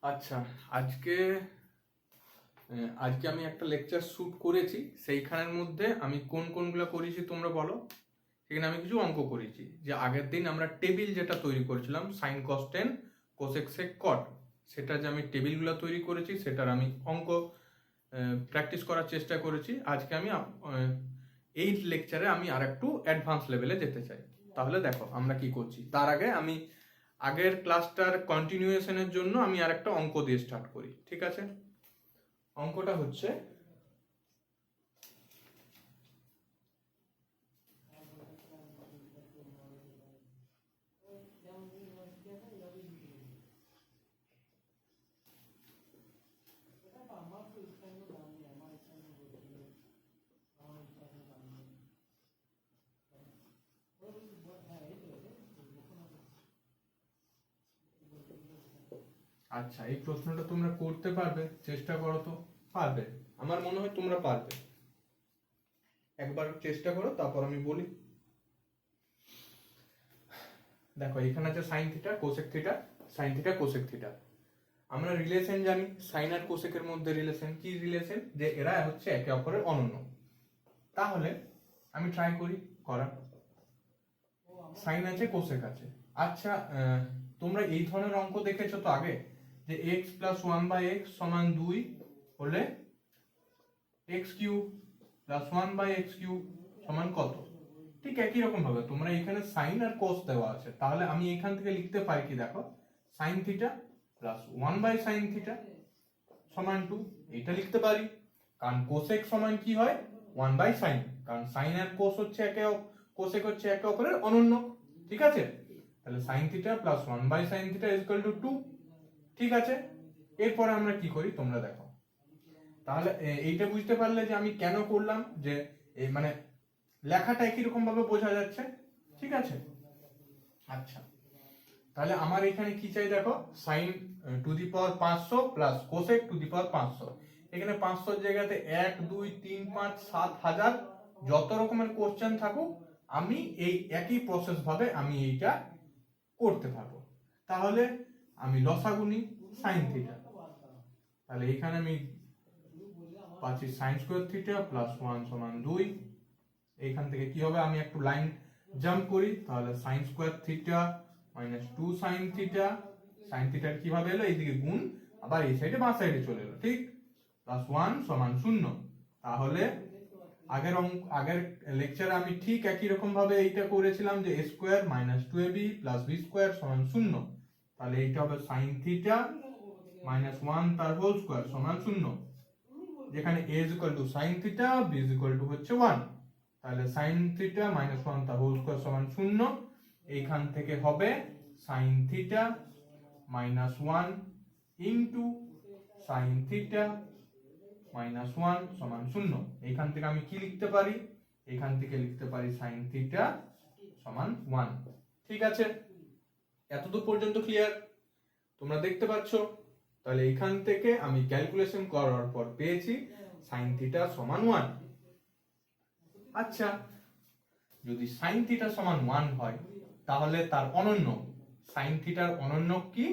আচ্ছা, আজকে আজকে আমি একটা লেকচার শুট করেছি। সেইখানের মধ্যে আমি কোনগুলো করেছি তোমরা বলো। সেখানে আমি কিছু অঙ্ক করেছি। যে আগের দিন আমরা টেবিল যেটা তৈরি করেছিলাম sine cos tan cosec sec cot, সেটা যে আমি টেবিলগুলো তৈরি করেছি সেটার আমি অঙ্ক প্র্যাকটিস করার চেষ্টা করেছি। আজকে আমি এই লেকচারে আমি আর একটু অ্যাডভান্স লেভেলে যেতে চাই। তাহলে দেখো আমরা কি করছি। তার আগে আমি আগের ক্লাসটার কন্টিনিউয়েশনের জন্য আমি আর একটা অঙ্ক দিয়ে স্টার্ট করি, ঠিক আছে? অঙ্কটা হচ্ছে আচ্ছা, এই প্রশ্নটা তোমরা করতে পারবে? চেষ্টা করো তো। পারবে, আমার মনে হয় তোমরা পারবে। একবার চেষ্টা করো, তারপর আমি বলি। দেখো, এখানে আছে sine theta cosec theta, sine theta cosec theta. আমরা রিলেশন জানি, সাইন আর কোসেকের মধ্যে রিলেশন কি রিলেশন, যে এরা হচ্ছে একে অপরের অনন্য। তাহলে আমি ট্রাই করি করার। সাইন আছে কোসেক আছে। আচ্ছা, তোমরা এই ধরনের অঙ্ক দেখেছো তো আগে, যে x plus one by x সমান 2 হলে x cube plus one by x cube সমান কত? ঠিক একই রকম ভাবে তোমরা এখানে সাইন আর কোস দেওয়া আছে, তাহলে আমি এখান থেকে লিখতে পারি কি, দেখো, sine theta plus one by sine theta সমান 2, এটা লিখতে পারি। কারণ কোসেক সমান কি হয়, ওয়ান বাই সাইন, কারণ সাইন আর কোস হচ্ছে কোসেক হচ্ছে একে অপরের অনন্য, ঠিক আছে? তাহলে sine theta plus one by sine theta is equal to 2, ঠিক আছে? এরপরে আমরা কি করি তোমরা দেখো। তাহলে এইটা বুঝতে পারলে যে আমি কেন করলাম, যে মানে লেখাটা একই রকম ভাবে বোঝা যাচ্ছে, ঠিক আছে? আচ্ছা, তাহলে আমার এখানে কি চাই দেখো, sine to the power 500 plus cosec to the power 500। এখানে 500 জায়গাতে 1 2 3 5 7,000 যত রকমের কোশ্চেন থাকুক, আমি এই একই প্রসেস ভাবে আমি এইটা করতে পারবো। তাহলে আমি লসাগু নিই সাইন থিটা। তাহলে এখানে আমি পাচ্ছি সাইন স্কোয়ার থিটা প্লাস 1 সমান 2। এইখান থেকে কি হবে, আমি একটু লাইন জাম্প করি, তাহলে sine square theta minus 2 sine theta, sine থিটার কিভাবে এলো, এইদিকে গুণ, আবার এই সাইডে বাঁ সাইডে চলে এলো, ঠিক? প্লাস 1 সমান 0। তাহলে আগের লেকচারে আমি ঠিক একই রকম ভাবে এইটা করেছিলাম, যে a square minus 2ab plus b square সমান 0। তাহলে এইটা হবে সাইন থিটা মাইনাস 1 তার হোল স্কোয়ার সমান 0, যেখানে a is equal two sine theta, b is equal two হচ্ছে 1। তাহলে সাইন থিটা মাইনাস 1 তার হোল স্কোয়ার সমান 0। এইখান থেকে হবে sine theta minus 1 into sine theta minus 1 সমান 0। এইখান থেকে আমি কি লিখতে পারি, এখান থেকে লিখতে পারি সাইন থিটা সমান 1, ঠিক আছে? এতদূর পর্যন্ত ক্লিয়ার? তোমরা দেখতে পাচ্ছ? তাহলে এখান থেকে আমি ক্যালকুলেশন করার পর পেয়েছি সাইন থিটা সমান 1। আচ্ছা, যদি সাইন থিটা সমান 1 হয়, তাহলে তার অনন্য, সাইন থিটার অনন্য কি,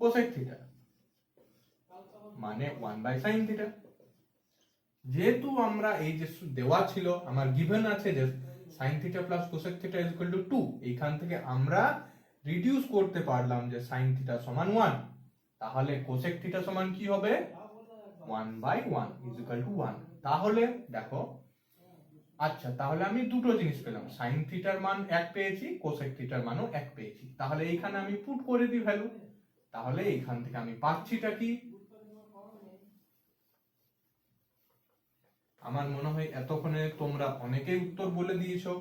কোসেক থিটা, মানে 1 বাই সাইন থিটা। যেহেতু আমরা এই যে দেওয়া ছিল, আমার গিভেন আছে যে sign theta plus cosec theta is equal to 2, এইখান থেকে আমরা রিডিউস করতে পারলাম যে সাইন থিটা সমান 1। তাহলে কোসেক থিটা সমান কি হবে, 1 বাই 1 ইজ ইকুয়াল টু 1। তাহলে দেখো, আচ্ছা, তাহলে আমি দুটো জিনিস পেলাম, সাইন থিটার মান 1 পেয়েছি, কোসেক থিটার মানও 1 পেয়েছি। তাহলে এইখানে আমি পুট করে দিই ভ্যালু। তাহলে এইখান থেকে আমি পাচ্ছিটা কি, আমার মনে হয় এতক্ষণে তোমরা অনেকেই উত্তর বলে দিয়েছো।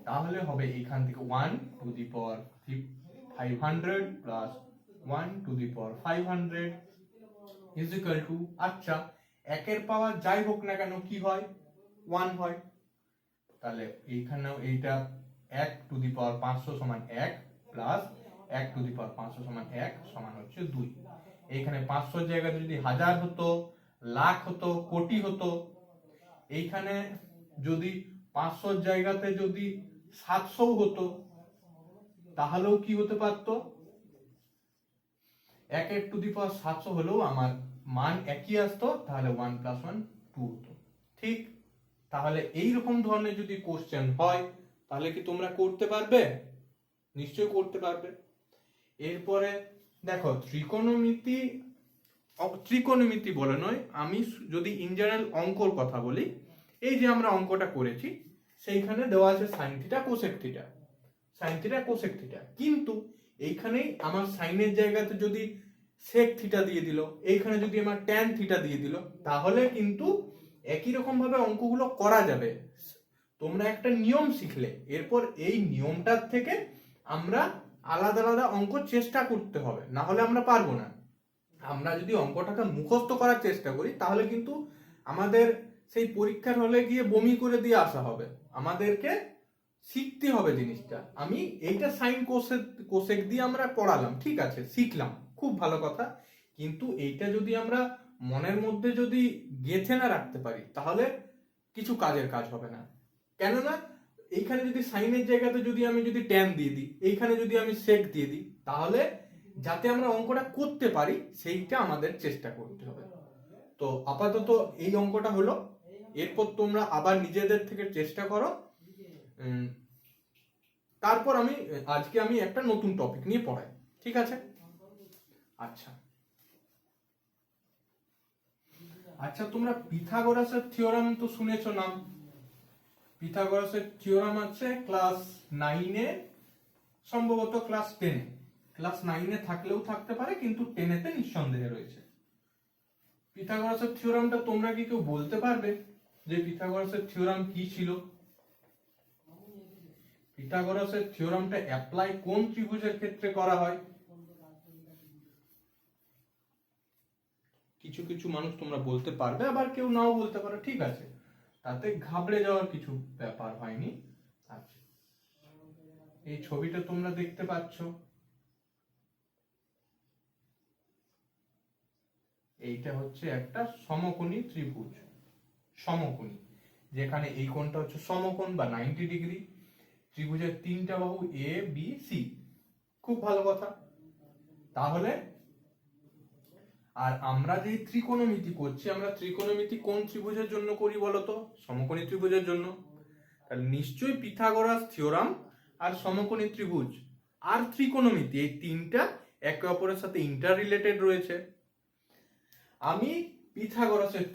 তাহলে হবে এখান থেকে 1 two the power 500 plus 1 two the power 500 is equal two, আচ্ছা, একের পাওয়ার যাই হোক না কেন কি হয়, 1 হয়। তাহলে এইখানেও এইটা 1 টু দি পাওয়ার 500 সমান 1 প্লাস 1 টু দি পাওয়ার 500 সমান 1 সমান হচ্ছে 2। এইখানে 500 জায়গাতে যদি হাজার হতো, লাখ হতো, কোটি হতো, এইখানে যদি 500 জায়গাতে যদি 700 হতো, তাহলেও কি হতে পারতো, 1 টু দি পাওয়ার 700 হলেও আমার মান একই আসতো, তাহলে 1 + 1 2 হতো। ঠিক, তাহলে এইরকম ধরনের যদি কোশ্চেন হয় তাহলে কি তোমরা করতে পারবে? নিশ্চয়ই করতে পারবে। এরপরে দেখো ত্রিকোণমিতি বলে নয়, আমি যদি ইন জেনারেল অঙ্কর কথা বলি, এই যে আমরা অঙ্কটা করেছি সেইখানে দেওয়া আছে sine theta cosec theta, sine theta cosec theta, কিন্তু এইখানেই আমার সাইনের জায়গাতে যদি সেক থিটা দিয়ে দিল, এইখানে যদি আমার ট্যান থিটা দিয়ে দিল, তাহলে কিন্তু একই রকম ভাবে অঙ্কগুলো করা যাবে। তোমরা একটা নিয়ম শিখলে, এরপর এই নিয়মটার থেকে আমরা আলাদা আলাদা অঙ্ক চেষ্টা করতে হবে, না হলে আমরা পারবো না। আমরা যদি অঙ্কটাকে মুখস্থ করার চেষ্টা করি তাহলে কিন্তু আমাদের সেই পরীক্ষার হলে গিয়ে বমি করে দিয়ে আসা হবে। আমাদেরকে শিখতে হবে জিনিসটা। আমি এইটা সাইন কোসেক দিয়ে আমরা পড়ালাম, ঠিক আছে, শিখলাম, খুব ভালো কথা, কিন্তু এইটা যদি আমরা মনের মধ্যে যদি গেঁথে না রাখতে পারি তাহলে কিছু কাজের কাজ হবে না। কেননা এইখানে যদি সাইনের জায়গাতে যদি আমি যদি ট্যান দিয়ে দিই, এইখানে যদি আমি সেক দিয়ে দিই, তাহলে যাতে আমরা অঙ্কটা করতে পারি সেইটা আমাদের চেষ্টা করতে হবে। তো আপাতত এই অঙ্কটা হলো, এরপর তোমরা আবার নিজেদের থেকে চেষ্টা করো। তারপর আজকে আমি একটা নতুন টপিক নিয়ে পড়াই, ঠিক আছে? আচ্ছা আচ্ছা, তোমরা পিথাগোরাসের থিওরাম তো শুনেছো নাম? পিথাগোরাসের থিওরাম আছে ক্লাস 9-এ, সম্ভবত ক্লাস 10-এ, ক্লাস 9-এ থাকলেও থাকতে পারে, কিন্তু 10-এতে নিঃসন্দেহে রয়েছে। পিথাগোরাসের থিওরামটা তোমরা কি কেউ বলতে পারবে যে পিথাগোরাসের থিওরাম কি ছিল? পিথাগোরাসের থিওরামটা অ্যাপ্লাই কোন ত্রিভুজের ক্ষেত্রে করা হয়? কিছু কিছু মানুষ তোমরা বলতে পারবে, আবার কেউ নাও বলতে পারো, ঠিক আছে, তাতে ঘাবড়ে যাওয়ার কিছু ব্যাপার হয়নি। আচ্ছা, এই ছবিটা তোমরা দেখতে পাচ্ছ, এইটা হচ্ছে একটা সমকোণী ত্রিভুজ, সমকোণী, যেখানে এই কোণটা হচ্ছে সমকোণ বা 90 ডিগ্রি, ত্রিভুজের 3টা বাহু এ বি সি, খুব ভালো কথা। তাহলে আর আমরা যে ত্রিকোণমিতি করছি, আমরা ত্রিকোণমিতি কোন ত্রিভুজের জন্য করি বলতো? সমকোণী ত্রিভুজের জন্য। তাহলে নিশ্চয়ই পিথাগোরাস থিওরাম আর সমকোণী ত্রিভুজ আর ত্রিকোণমিতি, এই তিনটা একে অপরের সাথে ইন্টার রিলেটেড রয়েছে। আমি পিথাগোরাসের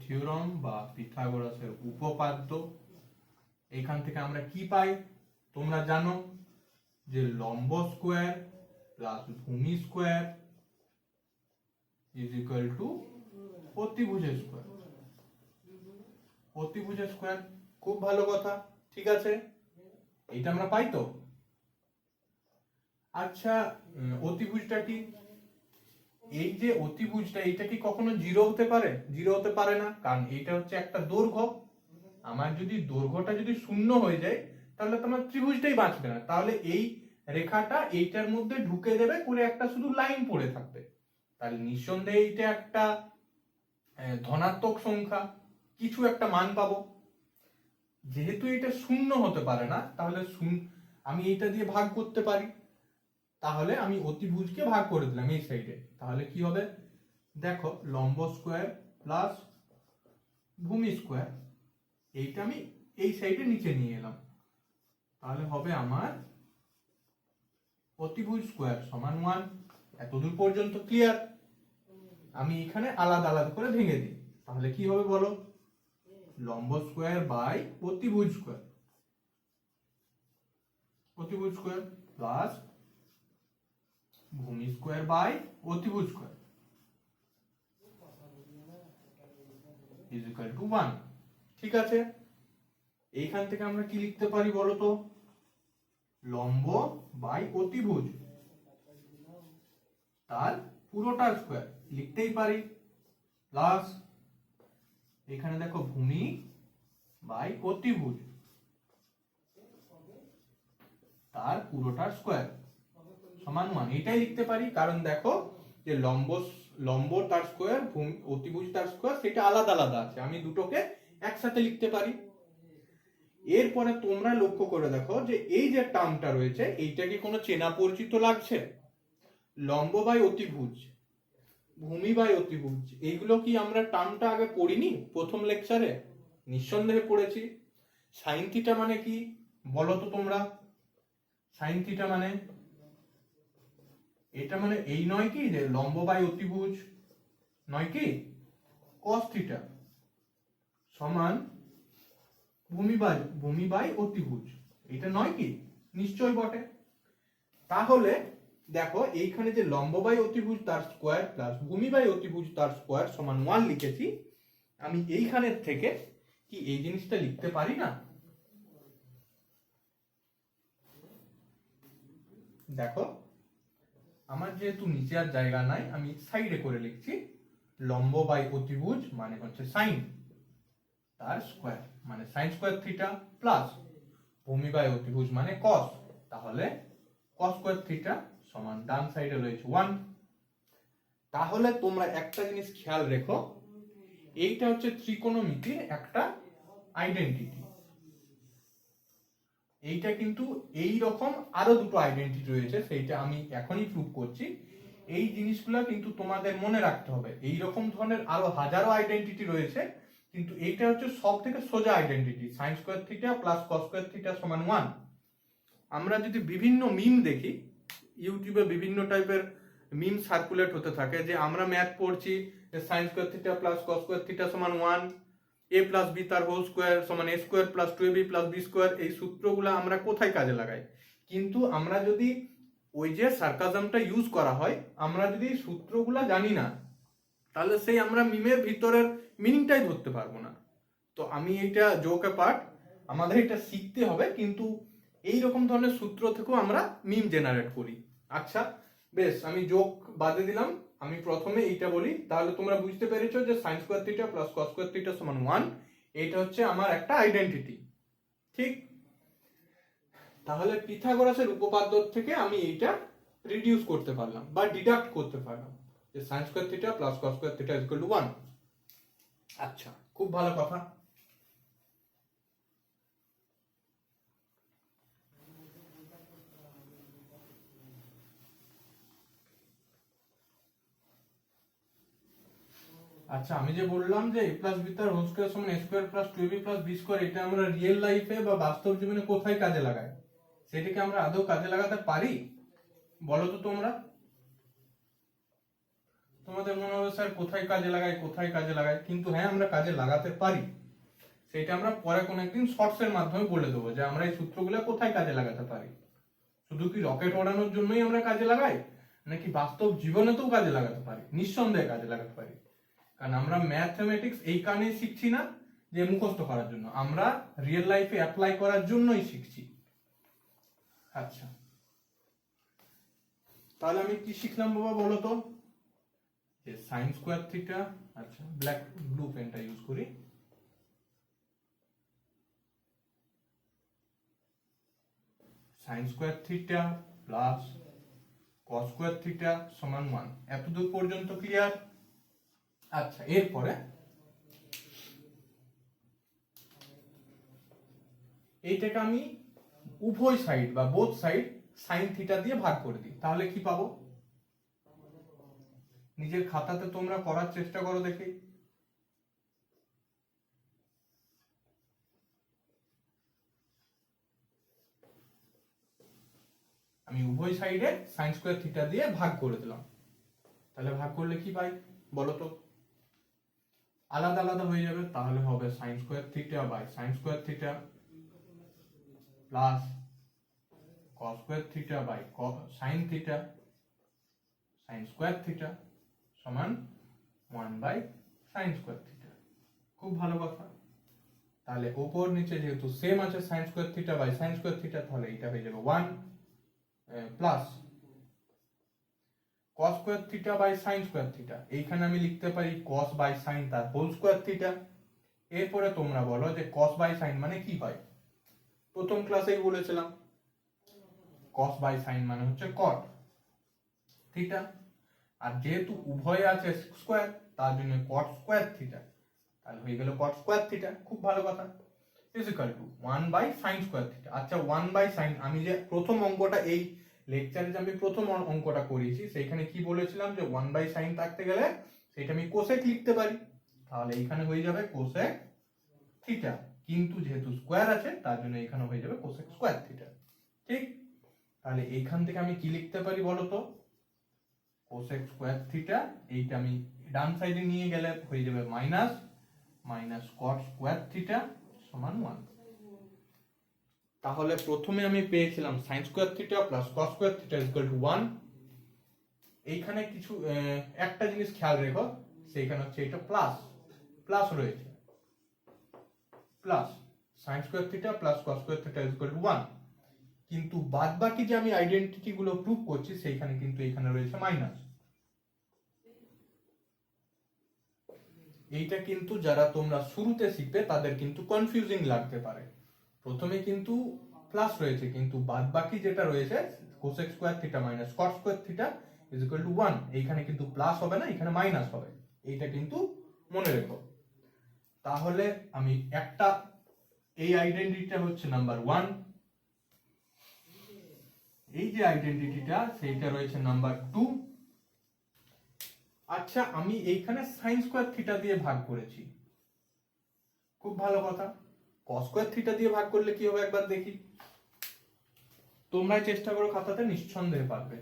থিওরাম বা পিথাগোরাসের উপপাদ্য, এখান থেকে আমরা কি পাই তোমরা জানো, যে লম্ব স্কোয়ার প্লাস ভূমি স্কোয়ার ইজ ইকুয়াল টু অতিভুজের স্কোয়ার। অতিভুজের স্কোয়ার, খুব ভালো কথা, ঠিক আছে, এইটা আমরা পাই তো। আচ্ছা, অতিভুজটা কি? এই যে অতিভুজটা, এইটা কি কখনো জিরো হতে পারে? জিরো হতে পারে না, কারণ এইটা হচ্ছে একটা দৈর্ঘ্য। আমার যদি দৈর্ঘ্যটা যদি শূন্য হয়ে যায় তাহলে তোমার ত্রিভুজটাই বাঁচবে না, তাহলে এই রেখাটা এইটার মধ্যে ঢুকে দেবে করে একটা শুধু লাইন পড়ে থাকবে, তাহলে নিঃসন্দেহে এইটা একটা ধনাত্মক সংখ্যা, কিছু একটা মান পাবো। যেহেতু এটা শূন্য হতে পারে না, তাহলে আমি এটা দিয়ে ভাগ করতে পারি, তাহলে আমি অতিভুজকে ভাগ করে দিলাম এই সাইডে, তাহলে কি হবে দেখো, লম্ব স্কোয়ার প্লাস ভূমি স্কোয়ার, এইটা আমি এই সাইডে নিচে নিয়ে এলাম, তাহলে হবে আমার অতিভুজ স্কোয়ার সমান 1। এতদূর পর্যন্ত ক্লিয়ার? আমি এখানে আলাদা আলাদা করে ভেঙে দিই, তাহলে কি হবে বলো, লম্ব স্কোয়ার বাই অতিভুজ স্কোয়ার, অতিভুজ স্কোয়ার প্লাস ভূমি স্কোয়ার বাই অতিভুজ স্কোয়ার ইজ ইকুয়াল টু 1। ঠিক আছে, এইখান থেকে আমরা কি লিখতে পারি বলো তো, লম্ব বাই অতিভুজ তার পুরোটা স্কোয়ার লিখতেই পারি, প্লাস এখানে দেখো ভূমি বাই অতিভুজ তার পুরোটা স্কোয়ার সমান 1, এটাই লিখতে পারি, কারণ দেখো যে লম্ব তার স্কোয়ার, অতিভুজ তার স্কোয়ার, সেটা আলাদা আলাদা আছে, আমি দুটোকে একসাথে লিখতে পারি। এরপরে তোমরা লক্ষ্য করে দেখো যে এই যে টার্মটা রয়েছে এইটা কি কোনো চেনা পরিচিত লাগছে? লম্ব বাই অতিভুজ, ভূমি বাই অতিভুজ, এইগুলো কি আমরা টার্মটা আগে পড়িনি প্রথম লেকচারে? নিঃসন্দেহে পড়েছি। সাইন থিটা মানে কি বলো তো তোমরা? সাইন থিটা মানে এটা মানে এই নয় কি যে লম্ব বাই অতিভুজ, নয় কি কস থিটা সমান ভূমি বাই অতিভুজ, এটা নয় কি? নিশ্চয় বটে। তাহলে দেখো এইখানে যে লম্ব বাই অতিভুজ তার স্কোয়ার প্লাস ভূমি বাই অতিভুজ তার স্কোয়ার সমান 1 লিখেছি, আমি এইখানের থেকে কি এই জিনিসটা লিখতে পারি না? দেখো আমার যেহেতু নিচে আর জায়গা নাই, আমি সাইডে করে লিখছি লম্ব বাই অতিভুজ মানে হচ্ছে সাইন, তার স্কোয়ার মানে সাইন স্কোয়ার থিটা প্লাস ভূমি বাই অতিভুজ মানে কস, তাহলে কস স্কোয়ার থিটা সমান ডান সাইডে রয়েছে 1। তাহলে তোমরা একটা জিনিস খেয়াল রেখো, এইটা হচ্ছে ত্রিকোণমিতির একটা আইডেন্টিটি। এইটা কিন্তু এই রকম আরো দুটো আইডেন্টিটি রয়েছে, সেইটা আমি এখনই প্রুভ করছি। এই জিনিসগুলো কিন্তু তোমাদের মনে রাখতে হবে। এই রকম ধরনের আরো হাজারো আইডেন্টিটি রয়েছে, কিন্তু এইটা হচ্ছে সব থেকে সোজা identity, sign square theta plus cos square theta সমান 1। আমরা যদি বিভিন্ন মিম দেখি, ইউটিউবে বিভিন্ন টাইপের মিম সার্কুলেট হতে থাকে যে আমরা ম্যাথ পড়ছি যে sine square theta plus cos square theta সমান 1, a প্লাস বি তার হোল স্কোয়ার সমান a square plus 2ab plus b square, এই সূত্রগুলো আমরা কোথায় কাজে লাগাই? কিন্তু আমরা যদি ওই যে সার্কাজমটা ইউজ করা হয়, আমরা যদি সূত্রগুলা জানি না, তাহলে সেই আমরা মিমের ভিতরের মিনিংটাই ধরতে পারবো না। তো আমি এইটা জোক পার্ট, আমাদের এটা শিখতে হবে, কিন্তু এই রকম ধরনের সূত্র থেকেও আমরা মিম জেনারেট করি। আচ্ছা বেশ, আমি জোক বাদে দিলাম, আমি প্রথমে এইটা বলি, তাহলে তোমরা বুঝতে পেরেছো যে sine square theta plus cos square theta সমান 1, এটা হচ্ছে আমার একটা আইডেন্টিটি। ঠিক, তাহলে পিথাগোরাসের উপপাদ্য থেকে আমি এইটা রিডিউস করতে পারলাম বা ডিডাক্ট করতে পারলাম যে sine square theta plus cos square theta is equal to 1। আচ্ছা, খুব ভালো কথা। আচ্ছা, আমি যে বললাম যে a প্লাস বি তার হোল স্কয়ার সমান a square plus 2ab plus b square, এটা আমরা রিয়েল লাইফে বা বাস্তব জীবনে কোথায় কাজে লাগাই? সেটাকে আমরা আদৌ কাজে লাগাতে পারি বলো তো তোমরা? তোমাদের মনে হবে স্যার কোথায় কাজে লাগাই, কোথায় কাজে লাগাই, কিন্তু হ্যাঁ আমরা কাজে লাগাতে পারি। সেটা আমরা পরে কোনো একদিন শর্টস এর মাধ্যমে বলে দেবো যে আমরা এই সূত্রগুলো কোথায় কাজে লাগাতে পারি। শুধু কি রকেট ওড়ানোর জন্যই আমরা কাজে লাগাই, নাকি বাস্তব জীবনেতেও কাজে লাগাতে পারি? নিঃসন্দেহে কাজে লাগাতে পারি, কারণ আমরা ম্যাথমেটিক্স এই কারণে শিখছি না যে মুখস্থ করার জন্য, আমরা রিয়েল লাইফে অ্যাপ্লাই করার জন্যই শিখছি। আচ্ছা, তাহলে আমি কি শিখলাম বাবা বলো তো? যে সাইন স্কোয়ার থিটা, আচ্ছা ব্লু পেনটা ইউজ করি, sign square theta plus cos square theta সমান 1, এতদূর পর্যন্ত ক্লিয়ার? আচ্ছা, এরপরে এইটাকে আমি উভয় সাইড বা বোথ সাইড সাইন থিটা দিয়ে ভাগ করে দিই, তাহলে কি পাবো? নিজের খাতাতে তোমরা করার চেষ্টা করো দেখি। আমি উভয় সাইডে সাইন স্কোয়ার থিটা দিয়ে ভাগ করে দিলাম, তাহলে ভাগ করলে কি পাই বলো তো? আলাদা আলাদা হয়ে যাবে, তাহলে হবে sine square theta by sine square theta plus cos square theta by sine theta sine square theta সমান 1 বাই সাইন স্কোয়ার থিটা। খুব ভালো কথা। তাহলে উপর নিচে যেহেতু সেম আছে sine square theta by sine square theta, তাহলে এটা হয়ে যাবে 1 plus cos square theta by sin square theta, এইখানে আমি লিখতে পারি cos বাই sin তার হোল স্কয়ার থিটা। এরপরে তোমরা বলো যে cos বাই sin মানে কি হয়? প্রথম ক্লাসেই বলেছিলাম cos বাই sin মানে হচ্ছে cot থিটা, আর যেহেতু উভয়ে আছে স্কয়ার তার জন্য cot স্কয়ার থিটা, তাহলে হয়ে গেল cot স্কয়ার থিটা, খুব ভালো কথা, is equal two 1/sin square theta. আচ্ছা 1/sin, আমি যে প্রথম অঙ্কটা এই লেকচারে যে আমি প্রথম অঙ্কটা করেছি সেইখানে কি বলেছিলাম যে 1/sin থাকতে গেলে সেটা আমি কোসেক লিখতে পারি, তাহলে এইখানে হয়ে যাবে কোসেক থিটা, কিন্তু যেহেতু স্কয়ার আছে তার জন্য এখানে হয়ে যাবে কোসেক স্কয়ার থিটা। ঠিক, তাহলে এইখান থেকে আমি কি লিখতে পারি বলো তো, কোসেক স্কয়ার থিটা, এইটা আমি ডান সাইডে নিয়ে গেলে হয়ে যাবে মাইনাস কট স্কয়ার থিটা সমান 1। তাহলে প্রথমে আমি পেয়েছিলাম sin square theta plus cos square theta equal to 1। এইখানে কিছু একটা জিনিস খেয়াল রেখো, সেইখানে হচ্ছে এটা প্লাস রয়েছে, plus sin square theta plus cos square theta equal to 1, কিন্তু বাদবাকি যে আমি আইডেন্টিটি গুলো প্রুভ করছি সেইখানে কিন্তু এখানে রয়েছে মাইনাস। এইটা কিন্তু যারা তোমরা শুরুতে শিখবে তাদের কিন্তু কনফিউজিং লাগতে পারে, প্রথমে কিন্তু প্লাস রয়েছে কিন্তু বাদবাকি যেটা রয়েছে cosec square theta minus caught square theta is equal to 1, এইখানে কিন্তু প্লাস হবে না, এখানে মাইনাস হবে, এইটা কিন্তু মনে রেখো। তাহলে আমি একটা, এই আইডেন্টিটিটা হচ্ছে নাম্বার 1, এই যে আইডেন্টিটিটা সেইটা রয়েছে নাম্বার 2। আচ্ছা আমি এইখানে sin স্কয়ার থিটা দিয়ে ভাগ করেছি, খুব ভালো কথা, cos স্কয়ার থিটা দিয়ে ভাগ করলে কি হবে একবার দেখি, তোমরাই চেষ্টা করো, খাতাতে নিঃসন্দেহে পারবে।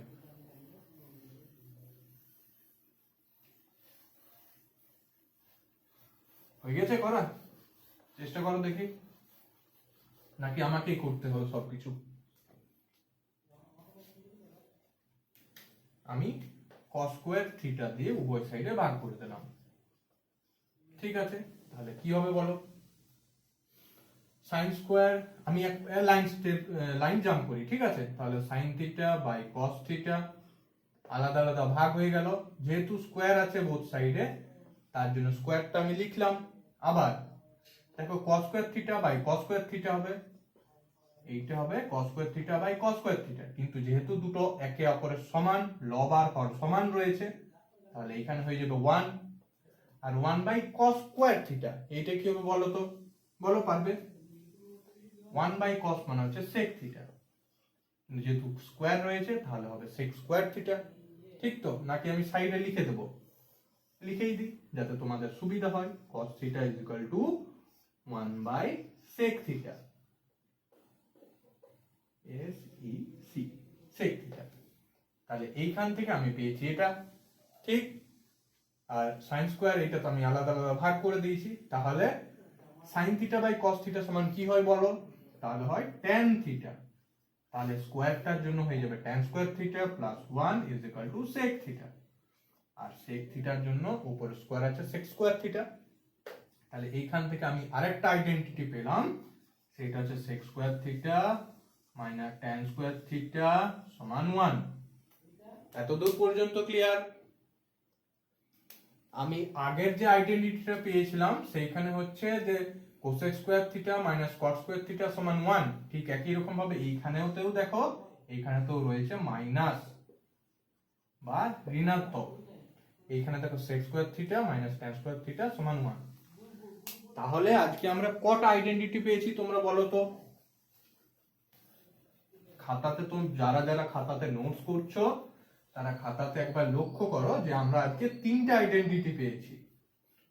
হয়ে গেছে করা? চেষ্টা করো দেখি, নাকি আমাকেই করতে হলো সবকিছু? আমি cos স্কয়ার থিটা দিয়ে উভয় সাইডে ভাগ করে দিলাম, ঠিক আছে। তাহলে কি হবে বলো, sin স্কয়ার, আমি এক লাইন জাম্প করি, ঠিক আছে। তাহলে sin theta by cos theta আলাদা আলাদা ভাগ হয়ে গেল, যেহেতু স্কয়ার আছে বোথ সাইডে তার জন্য স্কয়ারটা আমি লিখলাম। আবার দেখো cos square theta by cos square theta হবে, এইটা হবে cos square theta by cos square theta, কিন্তু যেহেতু দুটো একে অপরের সমান, লব আর হর সমান রয়েছে, তাহলে এখানে হয়ে যাবে 1 আর 1 বাই cos স্কয়ার থিটা, এইটা কি হবে বলো তো, বলো পারবে? 1 বাই cos মানে হচ্ছে sec থিটা, যেহেতু স্কয়ার রয়েছে তাহলে হবে sec স্কয়ার থিটা, ঠিক তো? নাকি আমি সাইডে লিখে দেব? লিখেই দিই যাতে তোমাদের সুবিধা হয়, cos theta is equal to 1 by sec theta, SEC, sec theta. তাহলে এইখান থেকে আমি পেয়েছি এটা, ঠিক। আর sin স্কয়ার এটা তো আমি আলাদা আলাদা ভাগ করে দিয়েছি, তাহলে sin theta by cos theta সমান কি হয় বলো, তাহলে হয় tan থিটা, তাহলে স্কয়ারটার জন্য হয়ে যাবে tan square theta plus 1 is equal to sec theta, আর sec থিটার জন্য উপরে স্কয়ার আছে sec স্কয়ার থিটা। তাহলে এইখান থেকে আমি আরেকটা আইডেন্টিটি পেলাম, সেটা হচ্ছে sec square theta minus tan square theta সমান 1। এতদূর পর্যন্ত ক্লিয়ার? আমি আগের যে আইডেন্টিটিটা পেয়েছিলাম সেইখানে হচ্ছে যে কোসেক স্কয়ার থিটা মাইনাস কট স্কয়ার থিটা সমান 1, ঠিক একই রকম ভাবে এইখানেও দেখো, এইখানেতেও রয়েছে মাইনাস বা ঋণাত্মক, এইখানে দেখো sec square theta minus tan square theta সমান 1। তাহলে আজকে আমরা কটা আইডেন্টিটি পেয়েছি তোমরা বলো তো? খাতাতে তো যারা যারা খাতাতে নোটস করছো তারা খাতাতে একবার লক্ষ্য করো যে আমরা আজকে তিনটা আইডেন্টিটি পেয়েছি।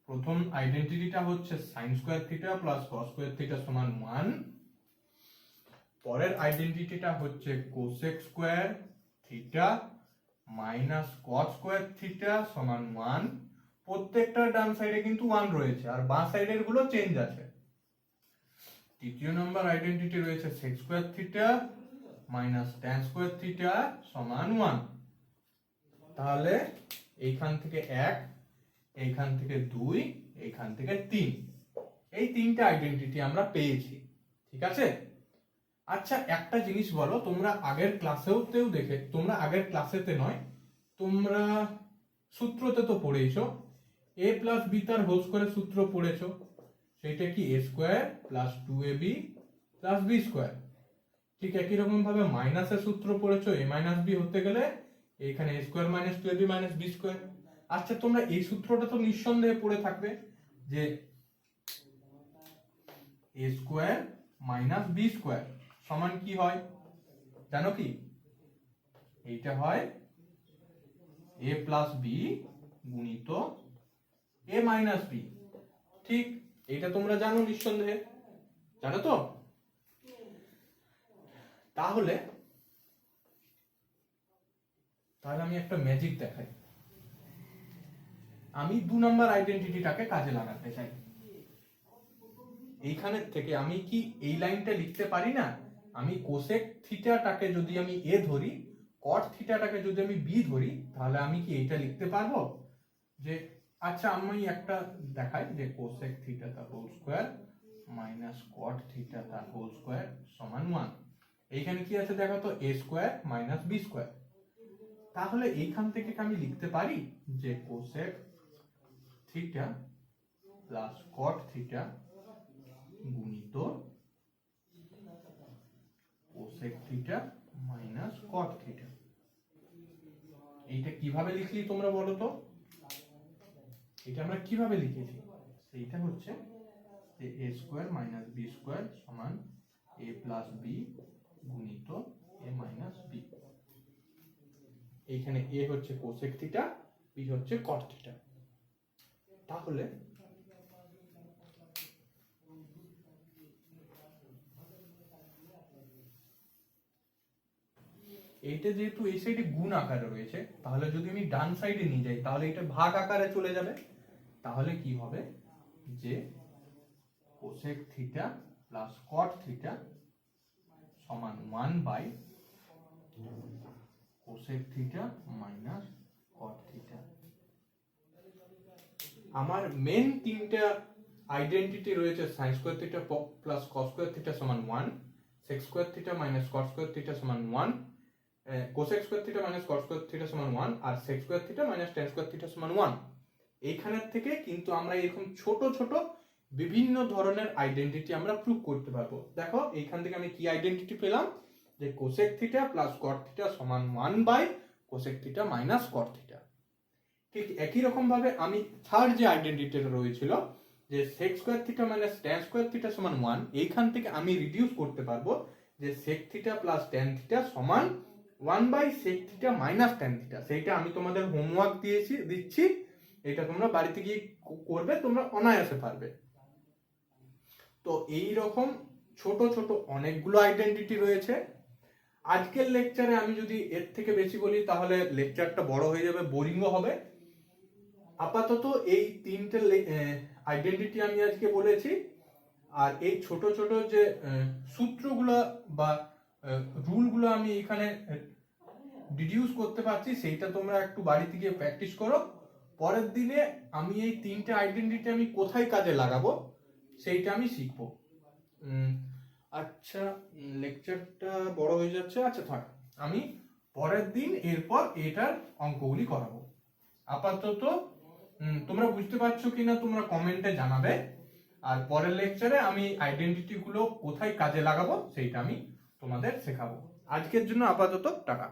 প্রথম আইডেন্টিটিটা হচ্ছে sin square theta plus cos square theta সমান 1, পরের আইডেন্টিটিটা হচ্ছে cosec square theta minus cot square theta সমান 1, প্রত্যেকটার ডান সাইডে কিন্তু 1 রয়েছে আর বাঁ সাইডের গুলো চেঞ্জ আছে। তৃতীয় নম্বর আইডেন্টিটি রয়েছে sec square theta minus tan square theta সমান 1। তাহলে এইখান থেকে 1, এইখান থেকে 2, এইখান থেকে 3, এই তিনটা আইডেন্টিটি আমরা পেয়েছি, ঠিক আছে। আচ্ছা একটা জিনিস বলো, তোমরা আগের ক্লাসেও দেখে, তোমরা আগের ক্লাসেতে নয়, তোমরা সূত্রতে তো পড়েইছো, a প্লাস b তার হোল স্কয়ারের সূত্র পড়েছো, সেটা কি a square plus 2ab plus b square. ঠিক একই রকম ভাবে মাইনাসের সূত্র পড়েছো, a মাইনাস b হতে গেলে এখানে a square minus 2ab minus b square. আচ্ছা তোমরা এই সূত্রটা তো নিঃসন্দেহে পড়ে থাকবে যে এ স্কোয়ার মাইনাস বি স্কোয়ার সমান কি হয় জানো কি? এইটা হয় এ প্লাস বি গুণিত এ মাইনাস বি। ঠিক, এইটা তোমরা জানো নিঃসন্দেহে, জানো তো? তাহলে আমি একটা ম্যাজিক দেখাই। আমি 2 নম্বর আইডেন্টিটিটাকে কাজে লাগাতে চাই। এইখানে থেকে আমি কি এই লাইনটা লিখতে পারি না? আমি কোসেক থিটাটাকে যদি আমি এ ধরি, কট থিটাটাকে যদি আমি বি ধরি, তাহলে আমি কি এইটা লিখতে পারবো যে, আচ্ছা আমি একটা দেখাই যে কোসেক থিটা তার whole square minus cot theta তার হোল স্কয়ার সমান 1। এইখানে কি আছে দেখো তো, A square minus B square. তাহলে এইখান থেকে আমি লিখতে পারি যে cosec theta plus cot theta গুণিত cosec theta minus cot theta. এইটা কিভাবে লিখলি তোমরা বলো তো? এটা আমরা কিভাবে লিখেছি? সেইটা হচ্ছে যে এ স্কোয়ার মাইনাস বি স্কোয়ার সমান এ প্লাস বি গুণিত এ মাইনাস বি। এইখানে এ হচ্ছে কোসেক থিটা, বি হচ্ছে কট থিটা। তাহলে এইটা যেহেতু এই সাইডে গুণ আকারে রয়েছে, তাহলে যদি আমি ডান সাইডে নিয়ে যাই তাহলে এটা ভাগ আকারে চলে যাবে। তাহলে কি হবে যে cosec theta plus cot theta সমান 1 by cosec theta minus cot theta. আমার মেন তিনটা আইডেন্টিটি রয়েছে sin square theta plus cos square theta সমান 1, sec square theta minus cot square theta সমান 1, cosec square theta minus cot square theta সমান 1 আর sec square theta minus tan square theta সমান 1। এইখানের থেকে কিন্তু আমরা এরকম ছোট ছোট বিভিন্ন ধরনের আইডেন্টিটি আমরা প্রুভ করতে পারবো। দেখো এইখান থেকে আমি কি আইডেন্টিটি পেলাম, যে cosec theta plus cot theta সমান 1 by cosec theta minus cot theta. ঠিক একই রকম ভাবে আমি থার্ড যে আইডেন্টিটিটা রয়েছিল যে sec square theta minus tan square theta সমান 1, এইখান থেকে আমি রিডিউস করতে পারবো যে sec theta plus tan theta সমান 1 by sec theta minus tan theta. সেইটা আমি তোমাদের হোমওয়ার্ক দিচ্ছি, এটা তোমরা বাড়িতে গিয়ে করবে, তোমরা অনায়াসে পারবে। তো এই রকম ছোট ছোট অনেকগুলো আইডেন্টিটি রয়েছে। আজকের লেকচারে আমি যদি এর থেকে বেশি বলি তাহলে লেকচারটা বড় হয়ে যাবে, বোরিংও হবে। আপাতত এই তিনটে আইডেন্টিটি আমি আজকে বলেছি, আর এই ছোট ছোট যে সূত্রগুলো বা রুলগুলো আমি এখানে ডিডিউস করতে পারছি, সেইটা তোমরা একটু বাড়িতে গিয়ে প্র্যাকটিস করো। পরের দিনে আমি এই তিনটে আইডেন্টিটি আমি কোথায় কাজে লাগাবো সেইটা আমি শিখবো। আচ্ছা, লেকচারটা বড় হয়ে যাচ্ছে, আচ্ছা থাক, আমি পরের দিন এরপর এটার অঙ্কগুলি করাবো। আপাতত তোমরা বুঝতে পারছো কিনা তোমরা কমেন্টে জানাবে, আর পরের লেকচারে আমি আইডেন্টিটি গুলো কোথায় কাজে লাগাবো সেইটা আমি তোমাদের শেখাবো। আজকের জন্য আপাতত টাটা।